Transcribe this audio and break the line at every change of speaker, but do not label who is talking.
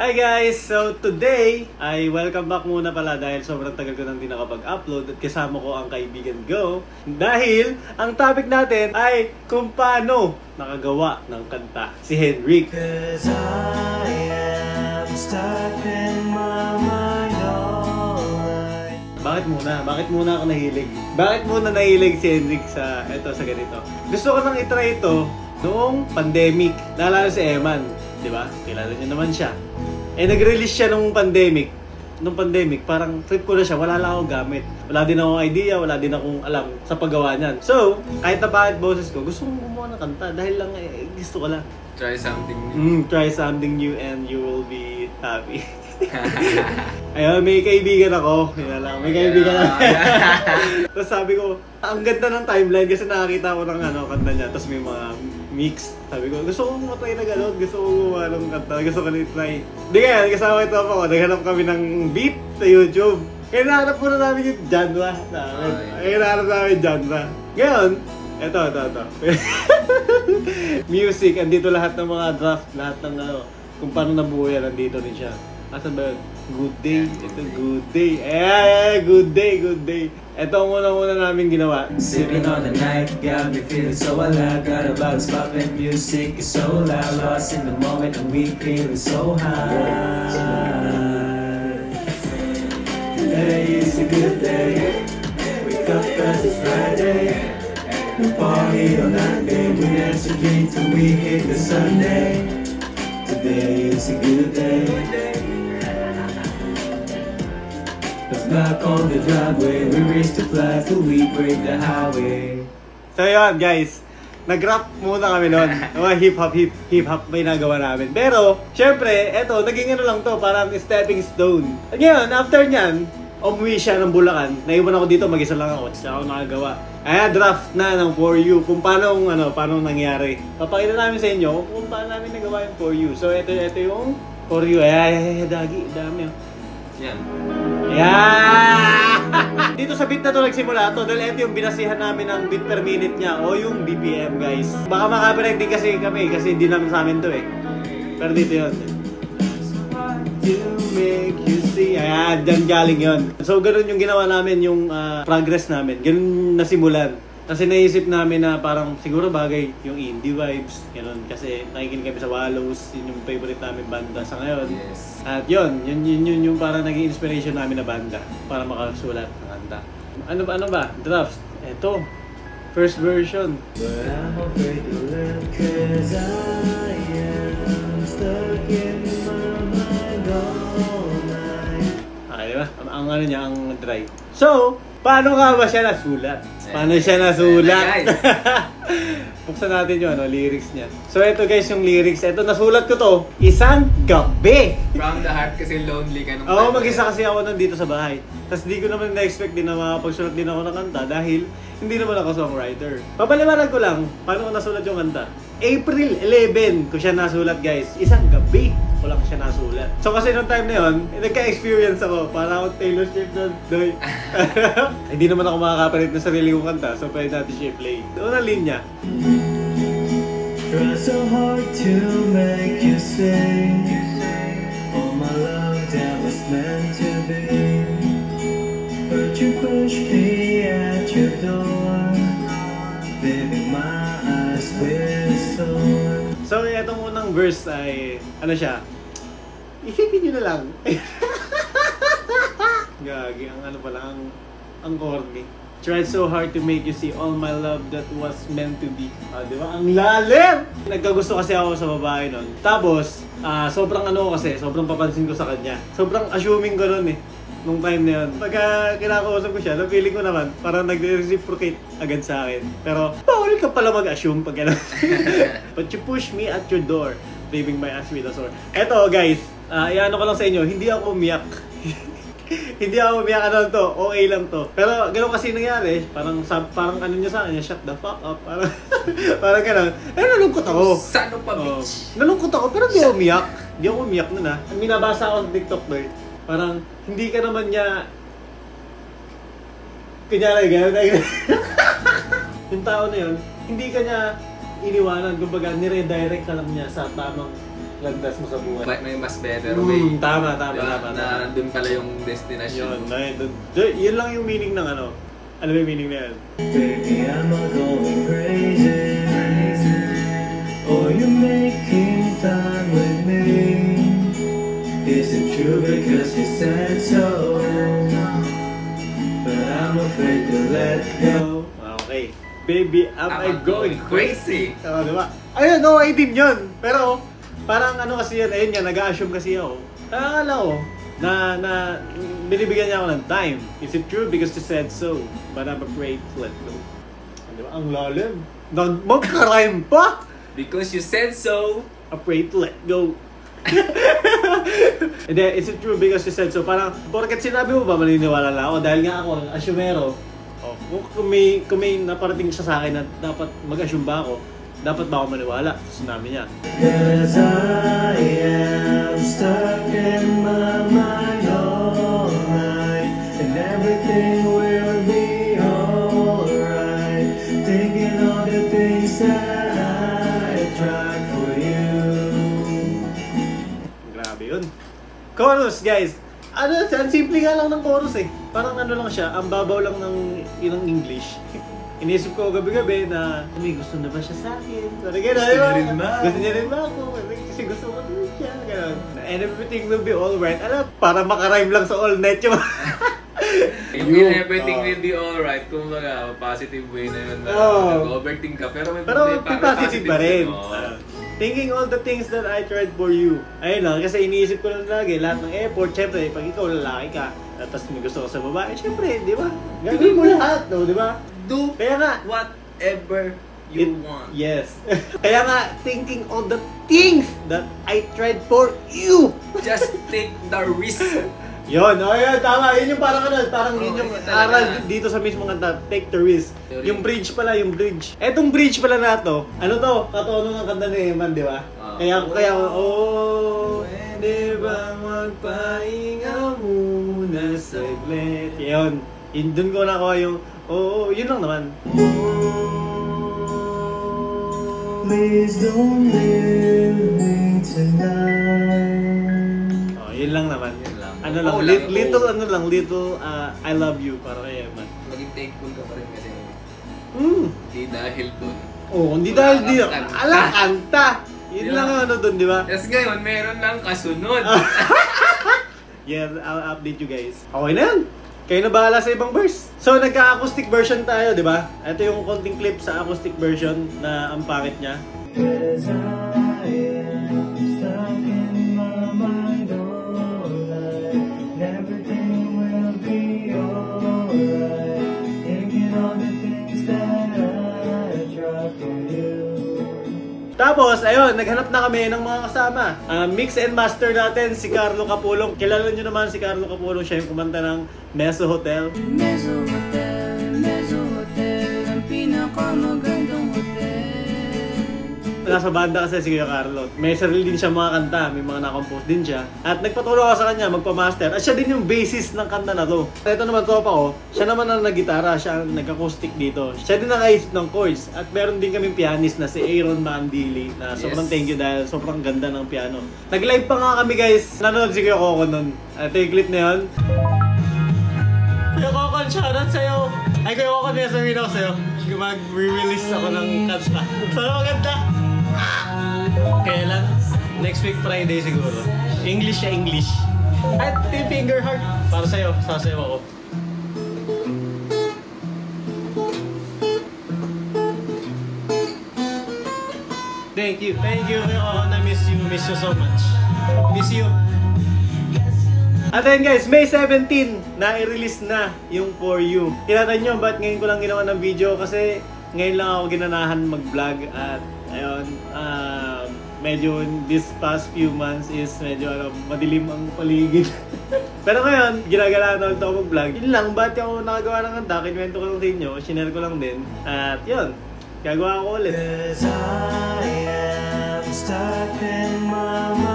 Hi guys! So today, ay welcome back muna pala dahil sobrang tagal ko nang di nakapag-upload at kasama ko ang kaibigan Go. Dahil ang topic natin ay kung paano nakagawa ng kanta si Henrik.
Cause I am stuck in my mind all night.
Bakit muna ako nahilig? Bakit muna nahilig si Henrik sa ganito? Gusto ko nang itry ito noong pandemic. Naalala si Eman, di ba? Kilala niyo naman siya. Nag-release siya nung pandemic. Nung pandemic, parang trip ko na siya. Wala lang akong gamit. Wala din akong idea, wala din akong alam sa paggawa niyan. So, kahit na bakit boses ko, gusto kong gumawa ng kanta. Dahil lang, gusto ko lang.
Try something new.
Try something new and you will be happy. Ayun, may kaibigan ako. Yan lang, may kaibigan ako. Tapos sabi ko, ang ganda ng timeline kasi nakakita ko ng kanta niya. Tapos may mga mix. Sabi ko, gusto kong matry na gano'n. Gusto kong gumawa ng kanta. Gusto ko na-try. Hindi kaya, kasama ito ako. Naghanap kami ng beat sa YouTube. Kaya nahanap po na namin yung genre namin. Kaya nahanap namin yung genre. Ngayon, ito. Music, andito lahat ng mga draft, lahat ng kung paano nabuo yan, andito rin siya. Asan ba yun? Good day. Ito, good day. Good day. Ito ang una namin ginawa.
Sipping on the night, got me feeling so alive. Got a box popping, music is so loud. Lost in the moment and we feeling so high. Today is a good day. Wake up cause it's Friday. We party all night, babe. We dance and drink till we hit the Sunday. Today is a good day. Back on the driveway, we race to fly till we break the highway.
So yun guys, nag-rap muna kami noon. Hip-hop may nagawa namin. Pero, syempre, eto, naging lang to, parang stepping stone. At ngayon, after nyan, umuwi siya ng Bulacan. Naiwan ako dito, mag-isa lang ako. Siya ako nakagawa. Draft na ng For You. Kung paano nangyari. Papakita namin sa inyo kung paano namin nagawa yung For You. So, ito yung For You. Dagi, dami.
Yan.
Dito sa beat na to nagsimula to dahil ito yung binasihan namin ng beat per minute niya o yung BPM guys. Baka makapirect din kasi kami kasi hindi namin sa amin to eh. Pero dito yun. To make you see. Dyan galing yun. So ganun yung ginawa namin yung progress namin. Ganun nasimulan. Kasi naisip namin na parang siguro bagay yung indie vibes. Ganun. Kasi nakikinig kami sa Wallows. Yun yung favorite namin banda sa ngayon.
Yes.
At yun yung parang naging inspiration namin na banda para makasulat ng kanta. Ano ba? Drafts. Ito. First version.
But I'm afraid to learn cause I am stuck in my mind all night.
Diba? Ang niya, ang dry. So, paano nga ba siya nasulat? Paano siya nasulat? Buksan natin yung lyrics niya. So ito guys yung lyrics. Ito nasulat ko to isang gabi.
From the heart kasi lonely ka nung
Oo, mag-isa kasi ako nandito sa bahay. Tapos di ko naman na-expect din na makapagsulat din ako ng kanta dahil hindi naman ako songwriter. Papaliwanag ko lang paano ko nasulat yung kanta. April 11 ko siya nasulat guys. Isang gabi ko lang siya nasulat. So kasi nung time na yun, nagka-experience ako. Para ako Taylor Swift doon. Hindi naman ako makakapalit na sarili kong kanta. So pwede natin siya play. Unang linya.
Try so hard to make you say all my love that was meant to be. But you pushed me at your door, leaving my eyes with sore.
So itong unang verse ay ano siya? Isipin nyo na lang. Gagi, ang pala, ang corny. Tried so hard to make you see all my love that was meant to be. Di ba? Ang lalim! Nagkagusto kasi ako sa babae nun. Tapos, sobrang sobrang papansin ko sa kanya. Sobrang assuming ko nun eh. Nung time na yun. Pagka kinakausap ko siya, feeling ko naman, parang nag-reciprocate agad sa akin. Pero, bawal ka pala mag-assume pag gano'n. But you push me at your door, leaving my ass with a sore. Eto guys, iano ko lang sa inyo, hindi ako umiyak. Hindi ako umiyak to, okay lang to. Pero gano'n kasi nangyari, parang niya sa akin, shut the fuck up. Parang gano'n. Nalungkot ako.
Sano pa bitch?
Nalungkot ako, pero di ako umiyak. Di ako umiyak nun ha. Minabasa ako sa TikTok doon. Parang, hindi ka naman niya... Kunyari, gano'n. Yung tao na yun, hindi ka niya iniwanan. Kumbaga, nire-direct ka lang niya sa tamang landas mo sa buhay.
May mas better way.
Tama.
Na nandun pala yung destination.
Yun lang yung meaning ng ano. Ano ba yung meaning na yan?
Baby, I'm not going crazy. Or you making time with me. Is it true because you said so? But I'm afraid to let go.
Okay. Baby, am I going crazy?
crazy?
Diba? Ayun, no, 18 yun. Pero, parang ano kasi yan, ayun nga, nag-assume kasi ako. Akala ko, na binibigyan niya ako ng time. Is it true because you said so? But I'm afraid to let go. Diba? Ang lalim. Magka-rhyme pa!
Because you said so.
Afraid to let go. Hindi, is it true because you said so? Parang, porket sinabi mo ba, maniniwala na ako? Dahil nga ako, ang asumero. Oh, kung may naparating siya sa akin na dapat mag-assume ba ako, dapat ba ako maniwala? Sinabi niya.
Cause I am stuck in my mind all night. And everything will be alright. Thinking all the things that I tried for you.
Grabe yun. Chorus, guys. Ano, ang simple nga lang ng chorus eh. Parang ano lang siya, ang babaw lang ng inang English. Iniisip ko gabi-gabi na, may gusto na ba siya sa akin? Parang gano'n,
Gusto niya rin ba?
Gusto niya rin ba ako? Kasi gusto ko rin siya. Gano'n. And everything will be alright. Alam, para makarhyme lang sa all night yung...
Everything will be alright. Kung baga, positive way na yun. Nag-overthink ka. Pero may
positive pa rin.
Oh.
Thinking all the things that I tried for you. Ayun lang, kasi iniisip ko lang lagi, lahat ng effort, syempre, pag ikaw lalaki ka, tapos may gusto ko sa babae, syempre, di ba? Gagawin mo lahat, no, di ba?
Do
Kaya nga,
whatever you want.
Yes. Kaya nga, thinking all the things that I tried for you.
Just take the risk.
Yun, tama. Yun yung parang ano, parang yun yung
yun talaga.
aral dito sa mismong kanta, take the risk. Yung bridge pala, yung bridge. Etong bridge pala na to, ano to, katono ng kanta ni Eman, di ba? Kaya, pwede ba magpahinga muna saglit? Yun, dun ko nakuha yung, yun lang naman.
Please don't leave me tonight.
Yun lang naman.
Yun lang.
Ano lang, little I love you para kay Eman.
Maging thankful ka pa rin kasi. Hindi dahil dun.
Hindi dahil di.
Kanta.
Kanta! Yun
Di ba?
lang yung ano dun, di ba?
Tapos ngayon, meron lang kasunod.
Yeah, I'll update you guys. Okay na yan. Kayo na bahala sa ibang verse. So, nagka-acoustic version tayo, di ba? Ito yung konting clip sa acoustic version na ang pangit niya.
Cause I am stuck in my mind all night. And everything will be alright. Thinking all the things that I tried for you.
Tapos, ayun, naghanap na kami ng mga kasama. Mix and master natin, si Carlo Capulong. Kilala nyo naman si Carlo Capulong, siya yung kumanta ng Meso Hotel.
Meso Hotel, ang pinakamagandang hotel.
Nasa banda kasi si Kuya Carlo. May sarili din siya mga kanta, may mga na-compose din siya. At nagpatulong ako sa kanya, magpa-master. At siya din yung bassist ng kanta na to. Ito naman tropa ko, siya naman ang nag-gitara, siya ang nag-acoustic dito. Siya din ang nakaisip ng chords. At meron din kaming pianist na si Aaron Mandili na sobrang thank you dahil sobrang ganda ng piano. Nag-live pa nga kami guys, nanonood si Kuya Coco nun. Ito yung clip na yun. Kuya Coco, shoutout sa'yo. Ay Kuya Coco, may sabihin ako sa'yo. Mag-release ako ng kanta. Sana maganda. Kailan? Next week Friday siguro. English siya, English. At yung finger heart. Para sa'yo, sasayaw ako. Thank you. Na-miss you so much. Miss you. At then guys, May 17 na i-release na yung For You. Kinatan nyo, ba't ngayon ko lang ginawa ng video? Kasi ngayon lang ako ginanahan mag-vlog at ayun, medyo this past few months is medyo madilim ang paligid. Pero ngayon, ginagalaan na ito ako mag-vlog. Yun lang, ba't ako nakagawa ng kanta? Kinuwento ko lang sa inyo, shinare ko lang din. At yun, gagawa ko ulit.
Cause I am stuck in my mind.